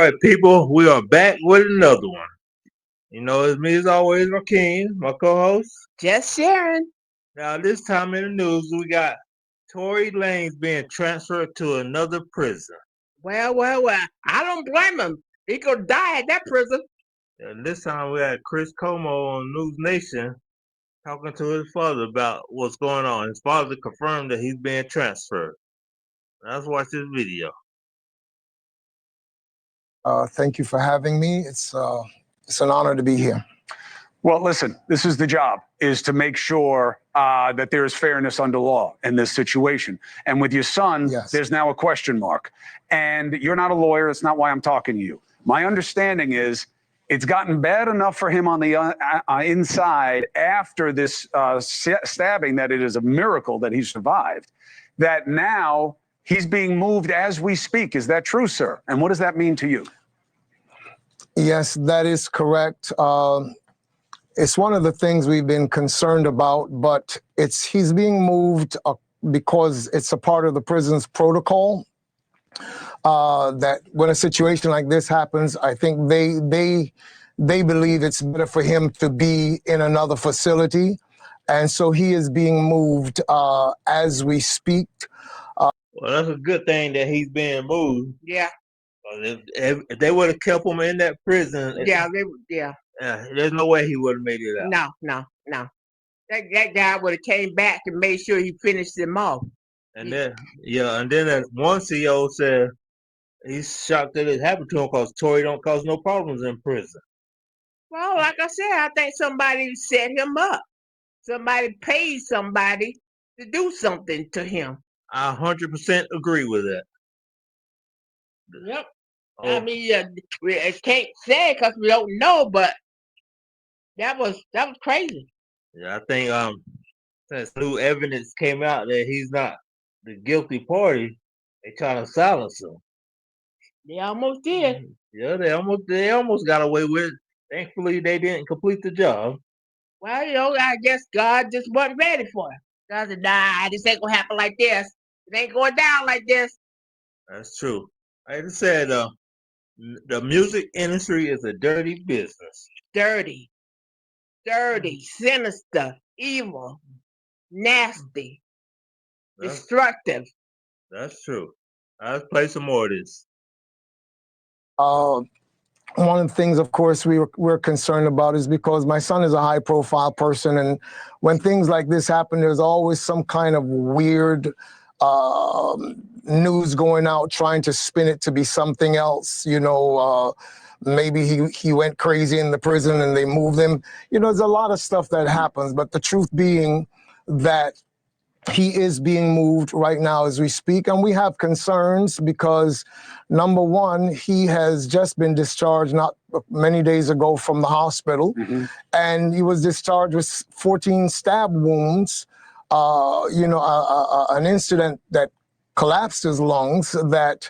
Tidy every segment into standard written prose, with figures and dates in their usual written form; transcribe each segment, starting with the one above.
right, people, we are back with another one. You know, it's me as always, Rakeem, my co-host. Just sharing. Now, this time in the news, we got Tory Lanez being transferred to another prison. Well. I don't blame him. He could die at that prison. And this time we had Chris Cuomo on NewsNation talking to his father about what's going on. His father confirmed that he's being transferred. Now, let's watch this video. Thank you for having me. It's an honor to be here. Well, listen, this is the job, is to make sure that there is fairness under law in this situation. And with your son, Yes. There's now a question mark. And you're not a lawyer. It's not why I'm talking to you. My understanding is it's gotten bad enough for him on the inside after this stabbing that it is a miracle that he survived, that now he's being moved as we speak. Is that true, sir? And what does that mean to you? Yes, that is correct. It's one of the things we've been concerned about, but he's being moved because it's a part of the prison's protocol. That when a situation like this happens, I think they believe it's better for him to be in another facility, and so he is being moved as we speak. Well, that's a good thing that he's being moved. Yeah. If they would have kept him in that prison, there's no way he would have made it out. No. That guy would have came back and made sure he finished him off. And then one CEO said he's shocked that it happened to him because Tory don't cause no problems in prison. Well, like I said, I think somebody set him up. Somebody paid somebody to do something to him. I 100% agree with that. Yep. Oh. I mean, we can't say it because we don't know, but that was crazy. Yeah, I think since new evidence came out that he's not the guilty party, they trying to silence him. They almost did. Yeah, they almost got away with it. Thankfully, they didn't complete the job. Well, I guess God just wasn't ready for it. God said, nah, this ain't gonna happen like this. It ain't going down like this. That's true. Like I said, the music industry is a dirty business. Dirty, sinister, evil, nasty, destructive. That's true. Let's play some more of this. One of the things, of course, we're concerned about is because my son is a high-profile person, and when things like this happen, there's always some kind of weird news going out trying to spin it to be something else. Maybe he went crazy in the prison and they moved him. There's a lot of stuff that happens, but the truth being that he is being moved right now as we speak, and we have concerns because, number one, he has just been discharged not many days ago from the hospital, and he was discharged with 14 stab wounds, an incident that collapsed his lungs that,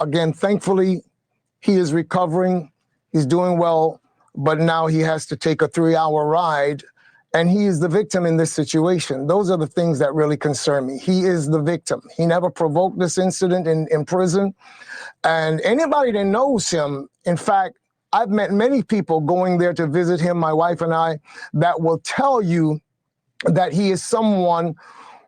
again, thankfully, he is recovering, he's doing well, but now he has to take a 3-hour ride. And he is the victim in this situation. Those are the things that really concern me. He is the victim. He never provoked this incident in prison. And anybody that knows him, in fact, I've met many people going there to visit him, my wife and I, that will tell you that he is someone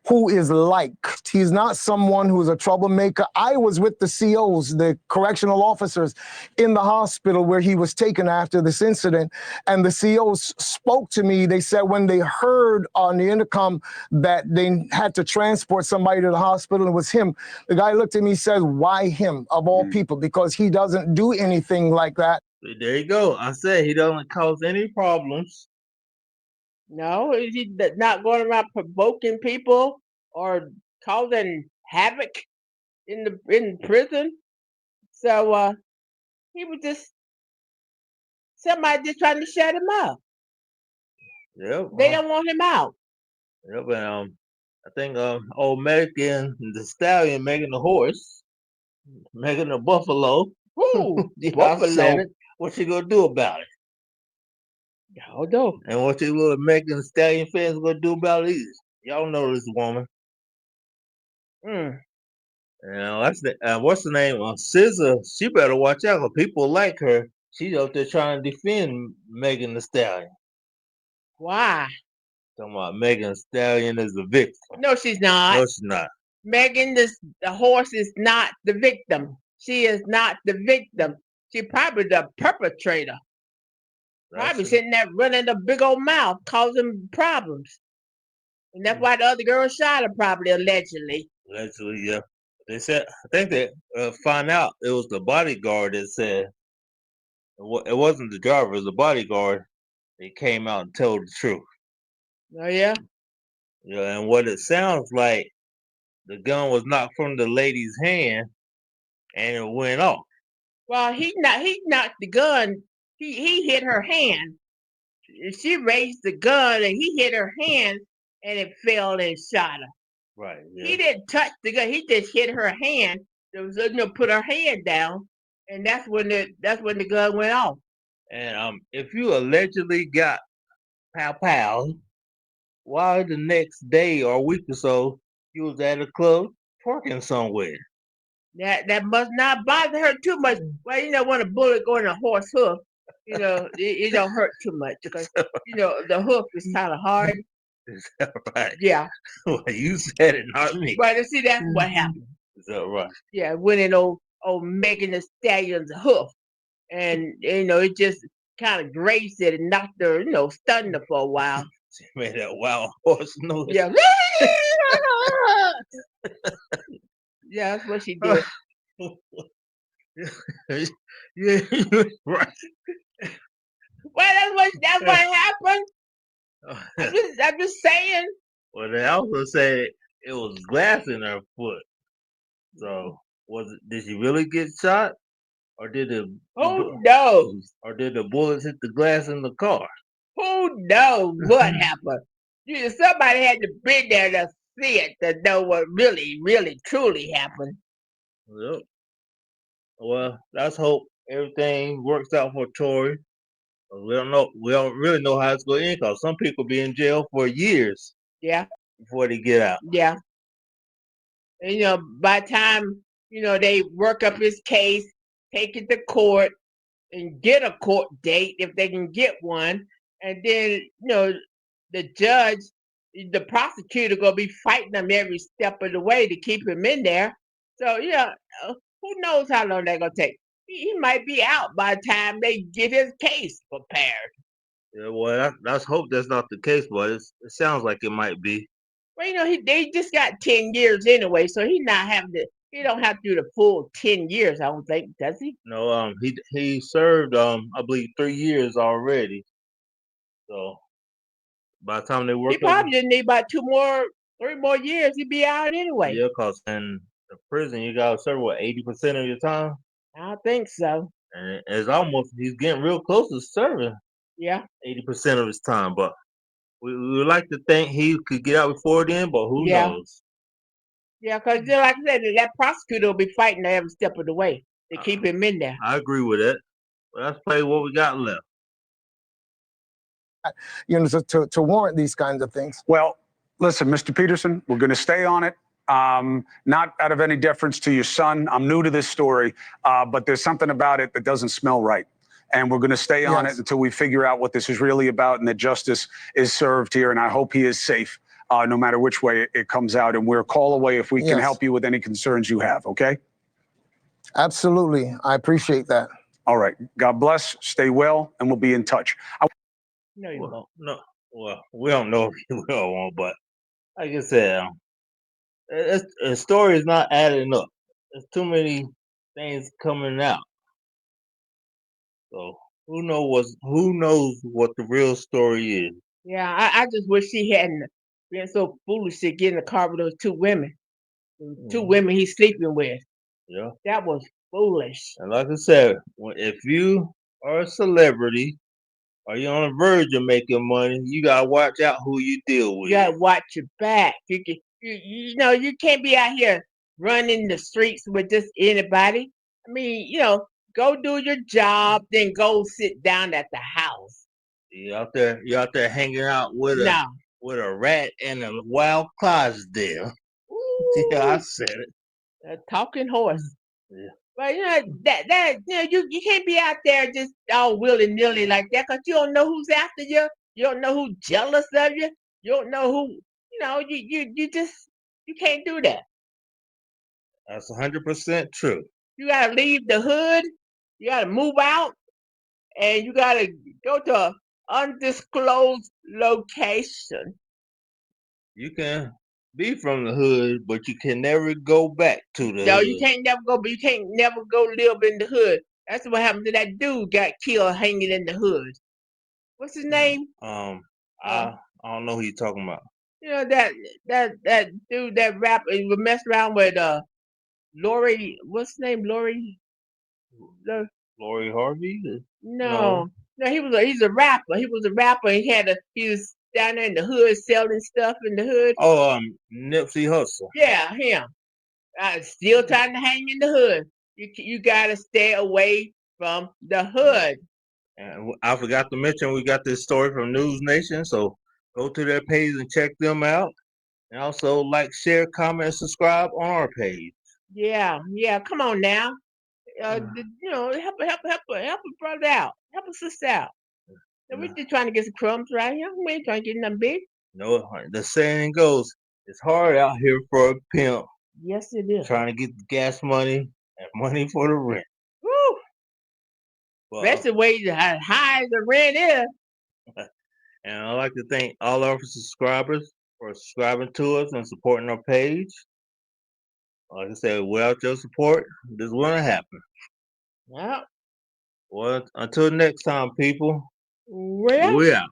who is liked. He's not someone who's a troublemaker. I was with the COs, the correctional officers, in the hospital where he was taken after this incident, and the COs spoke to me. They said when they heard on the intercom that they had to transport somebody to the hospital, it was him. The guy looked at me and said, why him, of all people? Because he doesn't do anything like that. There you go. I said he doesn't cause any problems. No, he's not going around provoking people or causing havoc in prison. So he was just somebody just trying to shut him up. Yep. They don't want him out. Yep. And I think old Megan the stallion, Megan the horse, Megan the buffalo. Ooh, buffalo. What she gonna do about it? Y'all know. And what you little Megan Stallion fans gonna do about it? Y'all know this woman. That's what's the name? SZA. She better watch out, 'cause people like her. She's out there trying to defend Megan Thee Stallion. Why? Talking about Megan Thee Stallion is the victim. No, she's not. No, she's not. Megan, the horse is not the victim. She is not the victim. She probably the perpetrator. Probably sitting there running a big old mouth, causing problems. And that's why the other girl shot her, probably, allegedly. Allegedly, yeah. They said, I think they found out it was the bodyguard that said, it wasn't the driver, it was the bodyguard. They came out and told the truth. Oh, yeah? Yeah, and what it sounds like, the gun was knocked from the lady's hand and it went off. Well, he knocked the gun. He hit her hand. She raised the gun and he hit her hand and it fell and shot her. Right. Yeah. He didn't touch the gun. He just hit her hand. There was put her hand down, and that's when the gun went off. And if you allegedly got pow, why the next day or week or so you was at a club twerking somewhere? That must not bother her too much. Well, when a bullet go in a horse hoof, it don't hurt too much because the hoof is kind of hard. Is that right? Yeah. Well, you said it, not me. Right. See, that's what happened. Is that right? Yeah, went in old Megan Thee Stallion's hoof, and it just kind of grazed it and knocked her, stunned her for a while. She made that wild horse noise. Yeah. Yeah, that's what she did. Yeah, right. Well, that's what happened. I'm just saying. Well, they also said it was glass in her foot. So did she really get shot, or did who knows? Or did the bullets hit the glass in the car? Who knows what happened? Somebody had to be there to see it to know what really, really, truly happened. Yep. Well, let's hope everything works out for Tory. We don't really know how it's going to end, because some people be in jail for years. Yeah. Before they get out. Yeah. And, by the time they work up his case, take it to court, and get a court date if they can get one, and then the judge, the prosecutor, gonna be fighting them every step of the way to keep him in there. So who knows how long they're gonna take? He might be out by the time they get his case prepared. Yeah, well, let's hope that's not the case, but it sounds like it might be. Well, they just got 10 years anyway, so he don't have to do the full 10 years, I don't think, does he? No, he served I believe 3 years already. So by the time they work, he probably didn't need about 3 more years. He'd be out anyway. Yeah, because in the prison you gotta serve 80% of your time. I think so. And he's getting real close to serving. Yeah, 80% of his time, but we would like to think he could get out before then, but who knows? Yeah, because like I said, that prosecutor will be fighting every step of the way to keep him in there. I agree with that. But let's play what we got left. To warrant these kinds of things. Well, listen, Mr. Peterson, we're going to stay on it. Not out of any deference to your son. I'm new to this story, but there's something about it that doesn't smell right. And we're going to stay on it until we figure out what this is really about and that justice is served here. And I hope he is safe, no matter which way it comes out. And we're a call away if we can help you with any concerns you have. Okay? Absolutely. I appreciate that. All right. God bless. Stay well, and we'll be in touch. No, you won't. No. Well, we don't know if he will won't, but like I said, the story is not adding up. There's too many things coming out. So who knows what the real story is? Yeah, I just wish he hadn't been so foolish to get in the car with those 2 women. 2 women he's sleeping with. Yeah. That was foolish. And like I said, if you are a celebrity or you're on the verge of making money, you gotta watch out who you deal with. You gotta watch your back. You can't be out here running the streets with just anybody. I mean, go do your job, then go sit down at the house. You out there hanging out with a rat and a wild Clydesdale. Yeah, I said it. A talking horse. Yeah. But you can't be out there just all willy nilly like that, because you don't know who's after you. You don't know who's jealous of you. You don't know who. You can't do that. That's 100% true. You gotta leave the hood. You gotta move out, and you gotta go to an undisclosed location. You can be from the hood, but you can never go back to the No, hood. you can't never go. But you can't never go live in the hood. That's what happened to that dude got killed hanging in the hood. What's his name? I don't know who you're talking about. You know that dude, that rapper, he would mess around with Lori. What's his name? Lori. Lori Harvey? No, he's a rapper. He was a rapper. He was down there in the hood selling stuff in the hood. Oh, Nipsey Hussle. Yeah, him. Still trying to hang in the hood. You gotta stay away from the hood. And I forgot to mention we got this story from NewsNation, so go to their page and check them out. And also like, share, comment, and subscribe on our page. Yeah. Come on now. Help a brother out. Help a sister out. We're just trying to get some crumbs right here. We ain't trying to get nothing big. No, the saying goes, it's hard out here for a pimp. Yes, it is. Trying to get the gas money and money for the rent. Woo! Well, that's the way high as the rent is. And I'd like to thank all our subscribers for subscribing to us and supporting our page. Like I said, without your support, this wouldn't happen. Yeah. Well, until next time, people, Well, we out.